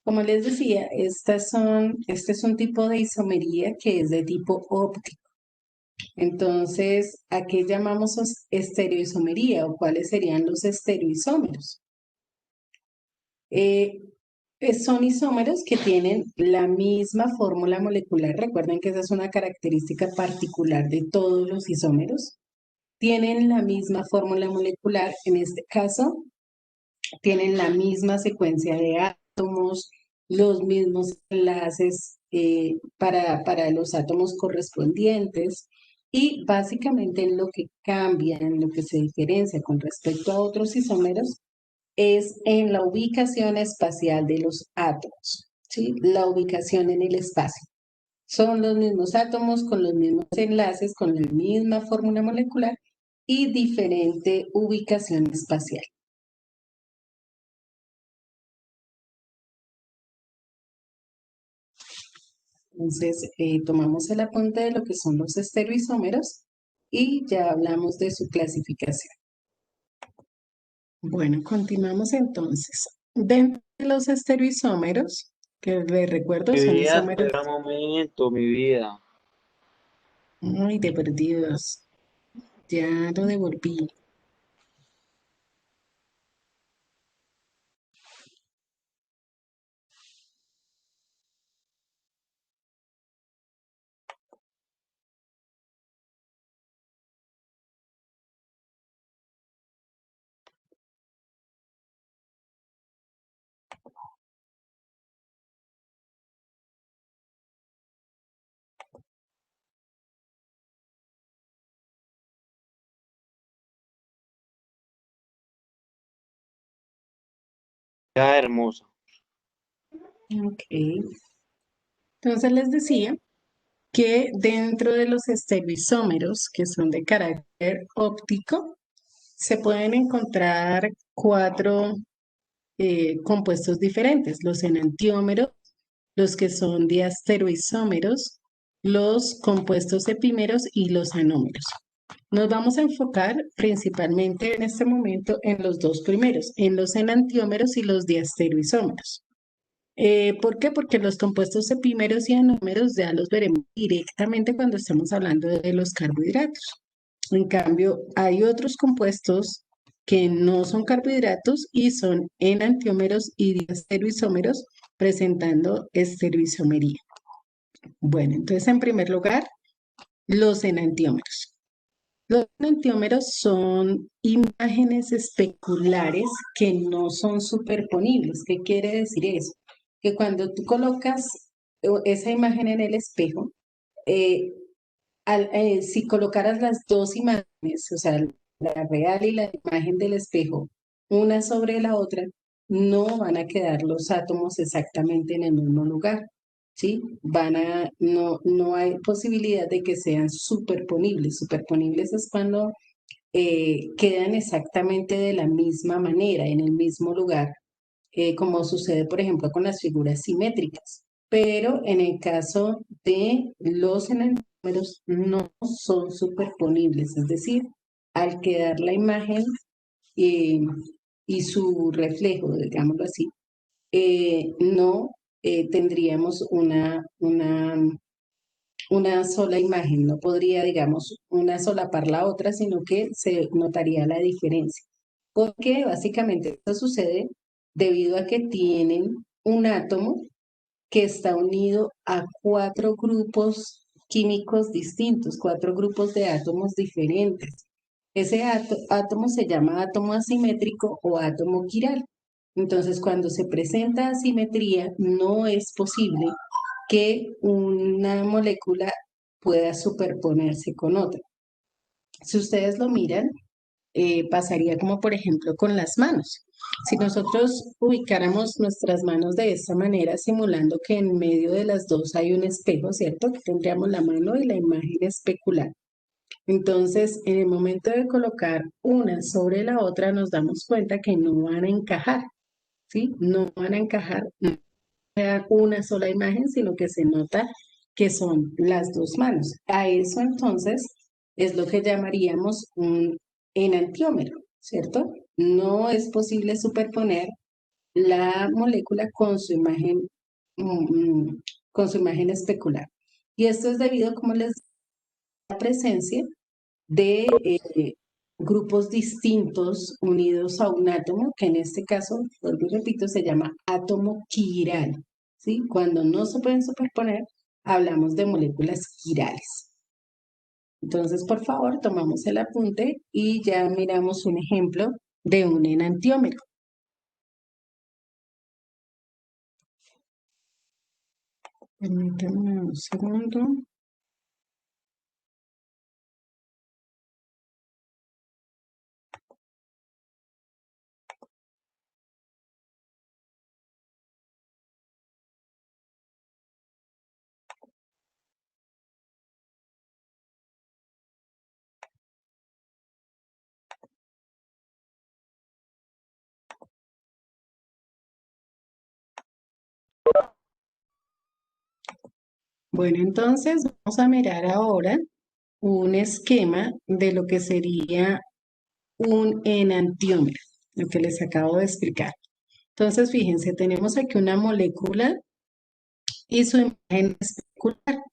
Como les decía, este es un tipo de isomería que es de tipo óptico. Entonces, ¿a qué llamamos estereoisomería o cuáles serían los estereoisómeros? Eh, Son isómeros que tienen la misma fórmula molecular. Recuerden que esa es una característica particular de todos los isómeros. Tienen la misma fórmula molecular, en este caso, tienen la misma secuencia de átomos, los mismos enlaces para los átomos correspondientes y básicamente en lo que cambia, en lo que se diferencia con respecto a otros isómeros es en la ubicación espacial de los átomos, ¿sí? La ubicación en el espacio. Son los mismos átomos con los mismos enlaces, con la misma fórmula molecular y diferente ubicación espacial. Entonces, tomamos el apunte de lo que son los estereoisómeros y ya hablamos de su clasificación. Bueno, continuamos entonces. Dentro de los estereoisómeros, que les recuerdo Mi son vida, isómeros, espera un momento, mi vida. ay, de perdidos, ya lo devolví. Ya, hermosa. Ok, entonces les decía que dentro de los estereoisómeros, que son de carácter óptico, se pueden encontrar cuatro compuestos diferentes, los enantiómeros, los que son diastereoisómeros, los compuestos epímeros y los anómeros. Nos vamos a enfocar principalmente en este momento en los dos primeros, en los enantiómeros y los diastereoisómeros. ¿Por qué? Porque los compuestos epímeros y anómeros ya los veremos directamente cuando estemos hablando de los carbohidratos. En cambio, hay otros compuestos que no son carbohidratos y son enantiómeros y diastereoisómeros presentando estereoisomería. Bueno, entonces en primer lugar, los enantiómeros. Los enantiómeros son imágenes especulares que no son superponibles. ¿Qué quiere decir eso? Que cuando tú colocas esa imagen en el espejo, eh, si colocaras las dos imágenes, o sea, la real y la imagen del espejo, una sobre la otra, no van a quedar los átomos exactamente en el mismo lugar, ¿sí? No hay posibilidad de que sean superponibles. Superponibles es cuando quedan exactamente de la misma manera, en el mismo lugar, como sucede, por ejemplo, con las figuras simétricas. Pero en el caso de los enantiómeros no son superponibles, es decir, al quedar la imagen eh, y su reflejo, digámoslo así, no tendríamos una sola imagen, no podría, digamos, una solapar la otra, sino que se notaría la diferencia. Porque básicamente esto sucede debido a que tienen un átomo que está unido a cuatro grupos químicos distintos, cuatro grupos de átomos diferentes. Ese átomo se llama átomo asimétrico o átomo quiral. Entonces, cuando se presenta asimetría, no es posible que una molécula pueda superponerse con otra. Si ustedes lo miran, pasaría como por ejemplo con las manos. Si nosotros ubicáramos nuestras manos de esta manera, simulando que en medio de las dos hay un espejo, ¿cierto? Que tendríamos la mano y la imagen especular. Entonces, en el momento de colocar una sobre la otra, nos damos cuenta que no van a encajar, ¿sí? No van a encajar, no sea una sola imagen, sino que se nota que son las dos manos. A eso entonces es lo que llamaríamos un enantiómero, ¿cierto? No es posible superponer la molécula mm, con su imagen especular. Y esto es debido, como les digo, a la presencia de grupos distintos unidos a un átomo, que en este caso, vuelvo y repito, se llama átomo quiral. ¿Sí? Cuando no se pueden superponer, hablamos de moléculas quirales. Entonces, por favor, tomamos el apunte y ya miramos un ejemplo de un enantiómero. Permítanme un segundo. Bueno, entonces vamos a mirar ahora un esquema de lo que sería un enantiómero, lo que les acabo de explicar. Entonces, fíjense, tenemos aquí una molécula y su imagen especular.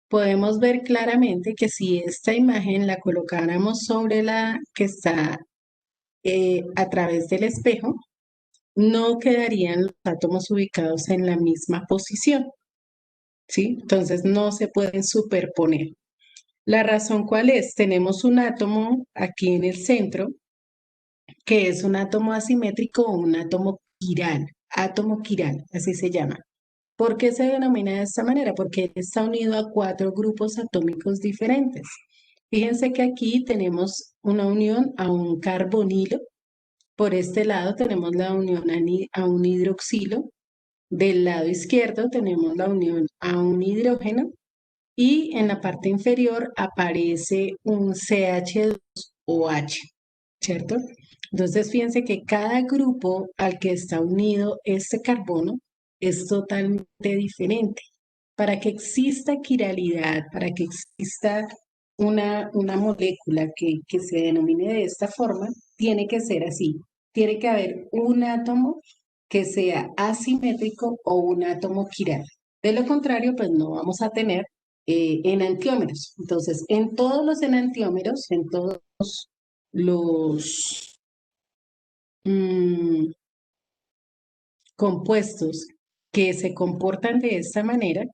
Podemos ver claramente que si esta imagen la colocáramos sobre la que está a través del espejo, no quedarían los átomos ubicados en la misma posición, ¿sí? Entonces no se pueden superponer. La razón cuál es, tenemos un átomo aquí en el centro, que es un átomo asimétrico o un átomo quiral, así se llama. ¿Por qué se denomina de esta manera? Porque está unido a cuatro grupos atómicos diferentes. Fíjense que aquí tenemos una unión a un carbonilo. Por este lado tenemos la unión a un hidroxilo. Del lado izquierdo tenemos la unión a un hidrógeno y en la parte inferior aparece un CH2OH, ¿cierto? Entonces, fíjense que cada grupo al que está unido este carbono es totalmente diferente. Para que exista quiralidad, para que exista una molécula que se denomine de esta forma, tiene que ser así. Tiene que haber un átomo que sea asimétrico o un átomo quiral. De lo contrario, pues no vamos a tener enantiómeros. Entonces, en todos los enantiómeros, en todos los mm, compuestos que se comportan de esta manera,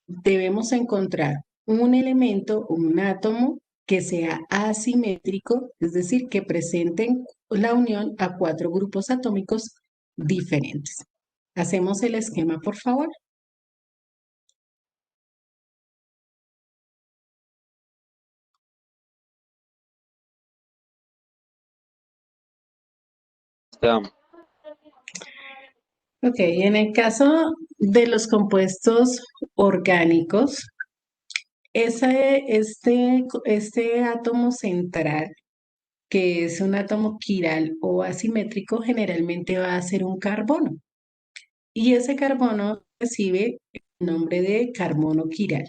debemos encontrar un elemento, un átomo que sea asimétrico, es decir, que presenten la unión a cuatro grupos atómicos diferentes. Hacemos el esquema, por favor. Estamos. Ok, en el caso de los compuestos orgánicos, este átomo central, que es un átomo quiral o asimétrico, generalmente va a ser un carbono. Y ese carbono recibe el nombre de carbono quiral.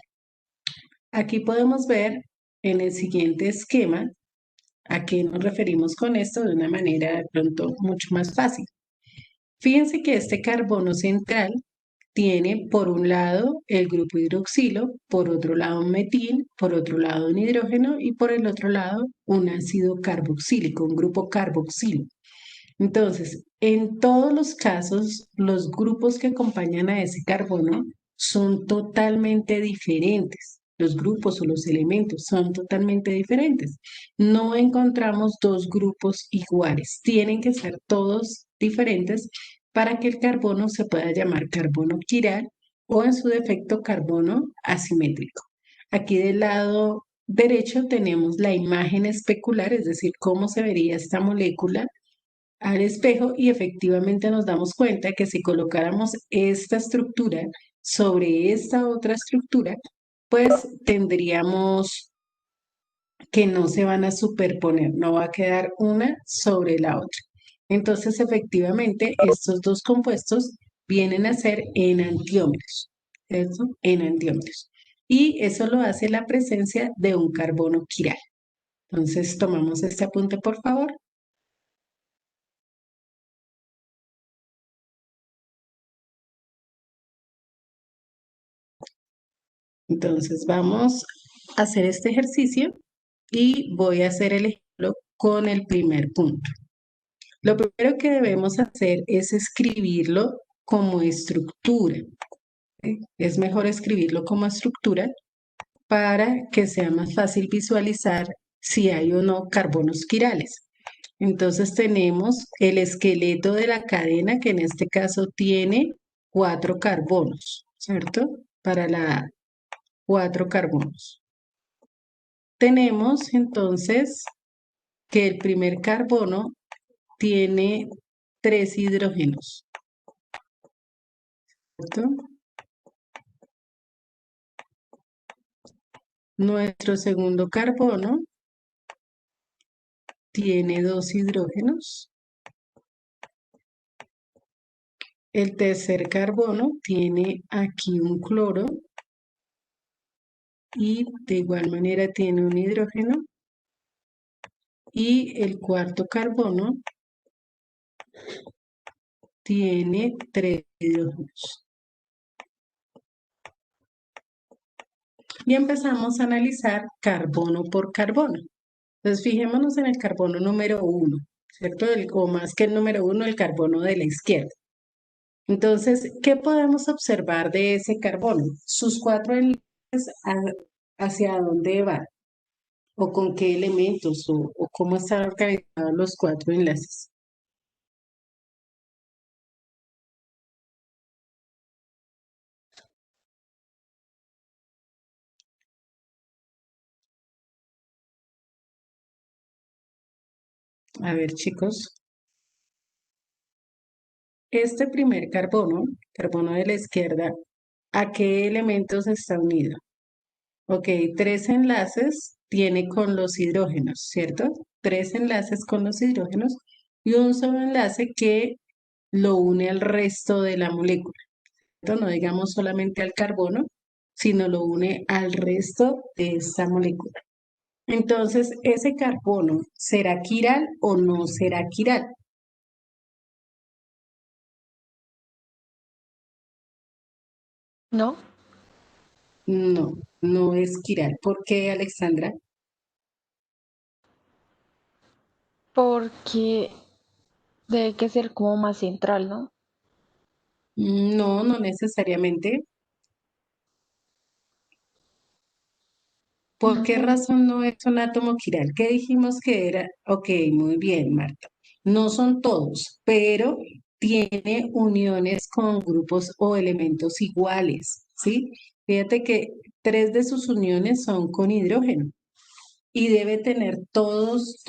Aquí podemos ver en el siguiente esquema a qué nos referimos con esto de una manera de pronto mucho más fácil. Fíjense que este carbono central tiene por un lado el grupo hidroxilo, por otro lado un metil, por otro lado un hidrógeno y por el otro lado un ácido carboxílico, un grupo carboxilo. Entonces, en todos los casos, los grupos que acompañan a ese carbono son totalmente diferentes. Los grupos o los elementos son totalmente diferentes. No encontramos dos grupos iguales. Tienen que ser todos diferentes para que el carbono se pueda llamar carbono quiral o en su defecto carbono asimétrico. Aquí del lado derecho tenemos la imagen especular, es decir, cómo se vería esta molécula al espejo y efectivamente nos damos cuenta que si colocáramos esta estructura sobre esta otra estructura, pues tendríamos que no se van a superponer, no va a quedar una sobre la otra. Entonces, efectivamente, estos dos compuestos vienen a ser enantiómeros, ¿cierto? Enantiómeros. Y eso lo hace la presencia de un carbono quiral. Entonces, tomamos este apunte, por favor. Entonces vamos a hacer este ejercicio y voy a hacer el ejemplo con el primer punto. Lo primero que debemos hacer es escribirlo como estructura. ¿Sí? Es mejor escribirlo como estructura para que sea más fácil visualizar si hay o no carbonos quirales. Entonces tenemos el esqueleto de la cadena que en este caso tiene 4 carbonos, ¿cierto? Para la 4 carbonos. Tenemos entonces que el primer carbono tiene 3 hidrógenos, ¿cierto? Nuestro segundo carbono tiene 2 hidrógenos. El tercer carbono tiene aquí un cloro y de igual manera tiene un hidrógeno. Y el cuarto carbono tiene 3 hidrógenos. Y empezamos a analizar carbono por carbono. Entonces, fijémonos en el carbono número 1, ¿cierto? O más que el número 1, el carbono de la izquierda. Entonces, ¿qué podemos observar de ese carbono? Sus 4 enlaces, ¿hacia dónde van? ¿O con qué elementos? ¿O cómo están organizados los 4 enlaces? A ver, chicos, este primer carbono, carbono de la izquierda, ¿a qué elementos está unido? Ok, 3 enlaces tiene con los hidrógenos, ¿cierto? 3 enlaces con los hidrógenos y un solo enlace que lo une al resto de la molécula, ¿cierto? No digamos solamente al carbono, sino lo une al resto de esta molécula. Entonces, ¿ese carbono será quiral o no será quiral? ¿No? No, no es quiral. ¿Por qué, Alexandra? Porque debe que ser como más central, ¿no? No, no necesariamente. ¿Por qué No. razón no es un átomo quiral? ¿Qué dijimos que era? Ok, muy bien, Marta. No son todos, pero tiene uniones con grupos o elementos iguales, ¿sí? Fíjate que 3 de sus uniones son con hidrógeno y debe tener todos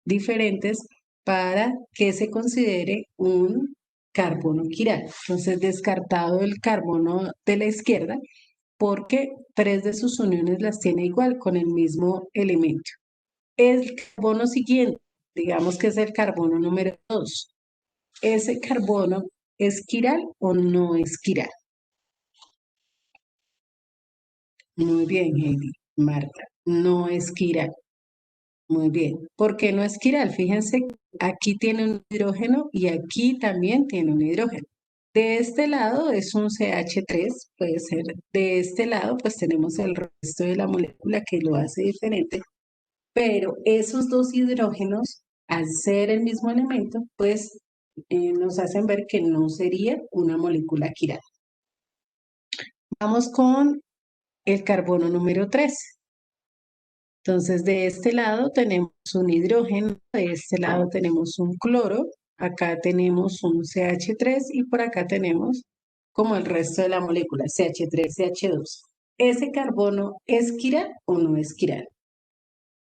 diferentes para que se considere un carbono quiral. Entonces, descartado el carbono de la izquierda, porque 3 de sus uniones las tiene igual con el mismo elemento. El carbono siguiente, digamos que es el carbono número 2. ¿Ese carbono es quiral o no es quiral? Muy bien, Heidi, Marta, no es quiral. Muy bien. ¿Por qué no es quiral? Fíjense, aquí tiene un hidrógeno y aquí también tiene un hidrógeno. De este lado es un CH3, puede ser. De este lado, pues tenemos el resto de la molécula que lo hace diferente, pero esos 2 hidrógenos, al ser el mismo elemento, pues nos hacen ver que no sería una molécula quiral. Vamos con el carbono número 3. Entonces, de este lado tenemos un hidrógeno, de este lado tenemos un cloro, acá tenemos un CH3 y por acá tenemos como el resto de la molécula, CH3, CH2. ¿Ese carbono es quiral o no es quiral?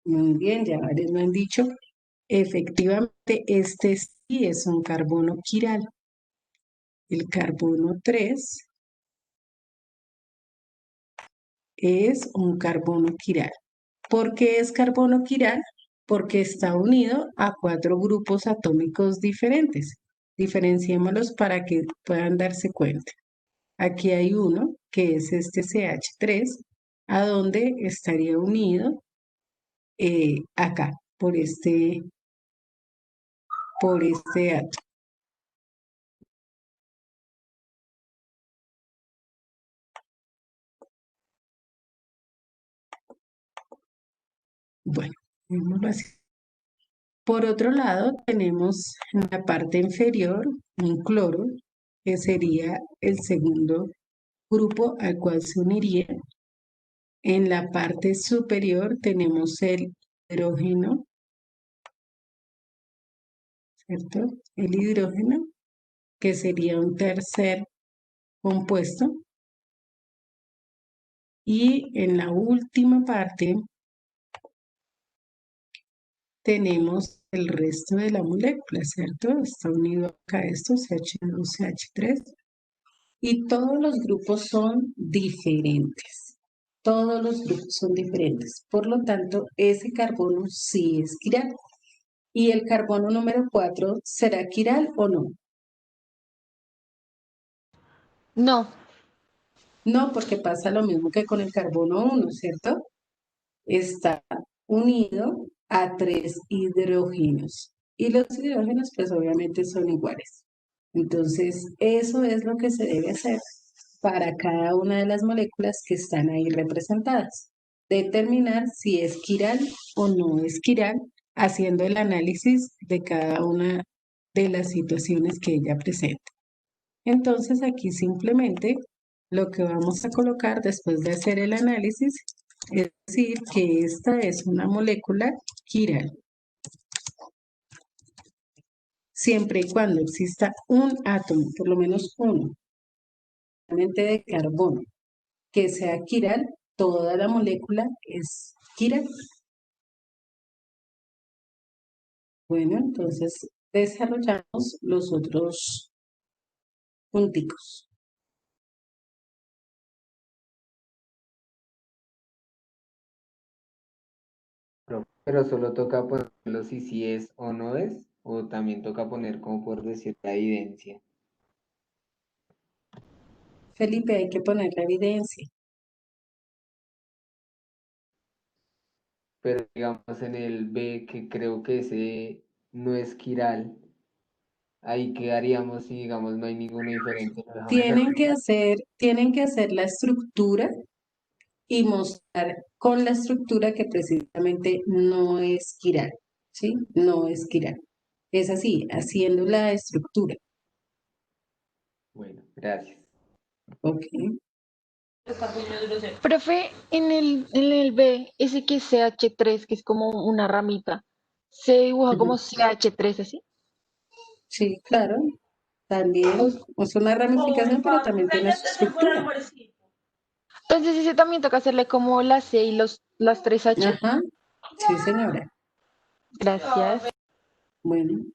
Muy bien, ya varios lo han dicho. Efectivamente, este sí es un carbono quiral. El carbono 3 es un carbono quiral. ¿Por qué es carbono quiral? Porque está unido a 4 grupos atómicos diferentes. Diferenciémoslos para que puedan darse cuenta. Aquí hay uno, que es este CH3, a donde estaría unido acá, por este átomo. Bueno, digámoslo así. Por otro lado, tenemos en la parte inferior un cloro, que sería el segundo grupo al cual se uniría. En la parte superior tenemos el hidrógeno, ¿cierto? El hidrógeno, que sería un tercer compuesto. Y en la última parte tenemos el resto de la molécula, ¿cierto? Está unido acá esto, CH2, CH3. Y todos los grupos son diferentes. Todos los grupos son diferentes. Por lo tanto, ese carbono sí es quiral. ¿Y el carbono número 4 será quiral o no? No, No, porque pasa lo mismo que con el carbono 1, ¿cierto? Está unido a 3 hidrógenos. Y los hidrógenos, pues obviamente son iguales. Entonces, eso es lo que se debe hacer para cada una de las moléculas que están ahí representadas. Determinar si es quiral o no es quiral, haciendo el análisis de cada una de las situaciones que ella presenta. Entonces, aquí simplemente lo que vamos a colocar después de hacer el análisis es decir que esta es una molécula quiral, siempre y cuando exista un átomo, por lo menos uno, de carbono, que sea quiral, toda la molécula es quiral. Bueno, entonces desarrollamos los otros punticos. Pero solo toca ponerlo si sí es o no es, o también toca poner como por decir la evidencia. Felipe, hay que poner la evidencia. Pero digamos en el B, que creo que ese no es quiral, ahí quedaríamos si digamos no hay ninguna diferencia. ¿No dejamos de aplicar? Tienen que hacer la estructura y mostrar con la estructura que precisamente no es quiral, ¿sí? No es quiral. Es así, haciendo la estructura, Bueno, gracias. ¿ok? profe, en el B, ese que es CH3, que es como una ramita, se dibuja como Ujú. CH3 así. Sí, claro, también es una ramificación, pero también tiene su estructura. Entonces ese también toca hacerle como la C y las 3H. Ajá, sí, señora. Gracias. Bueno.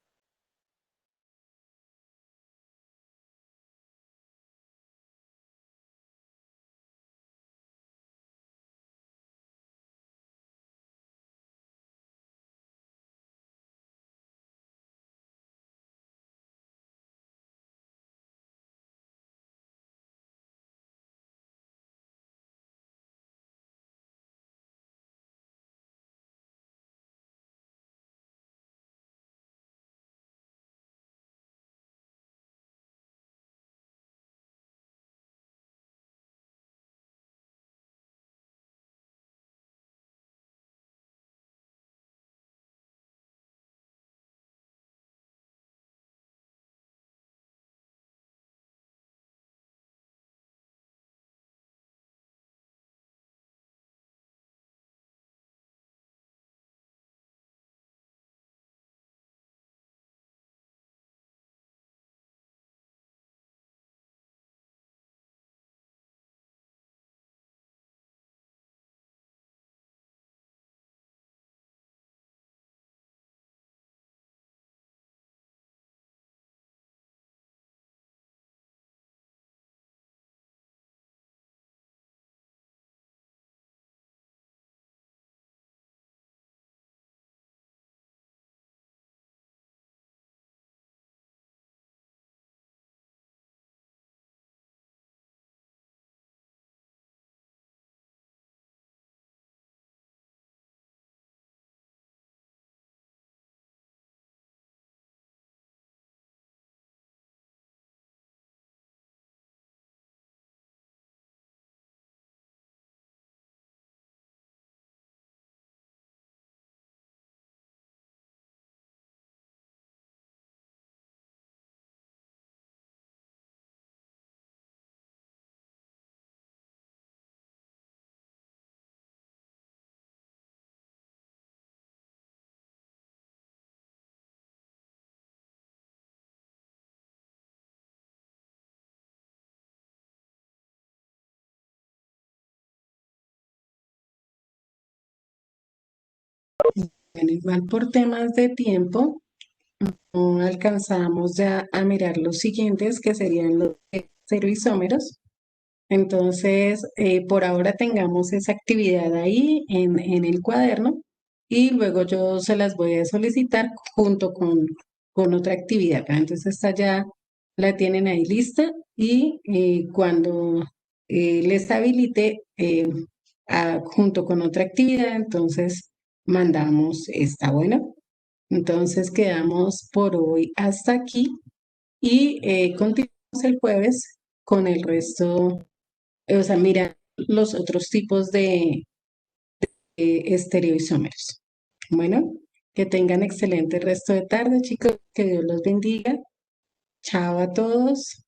Bueno, igual por temas de tiempo, no alcanzamos ya a mirar los siguientes, que serían los estereoisómeros. Entonces, por ahora tengamos esa actividad ahí en el cuaderno y luego yo se las voy a solicitar junto con otra actividad. Entonces, esta ya la tienen ahí lista y cuando les habilite junto con otra actividad, entonces mandamos esta. Bueno, entonces quedamos por hoy hasta aquí y continuamos el jueves con el resto, o sea, mira los otros tipos de estereoisómeros. Bueno, que tengan excelente resto de tarde, chicos, que Dios los bendiga. Chao a todos.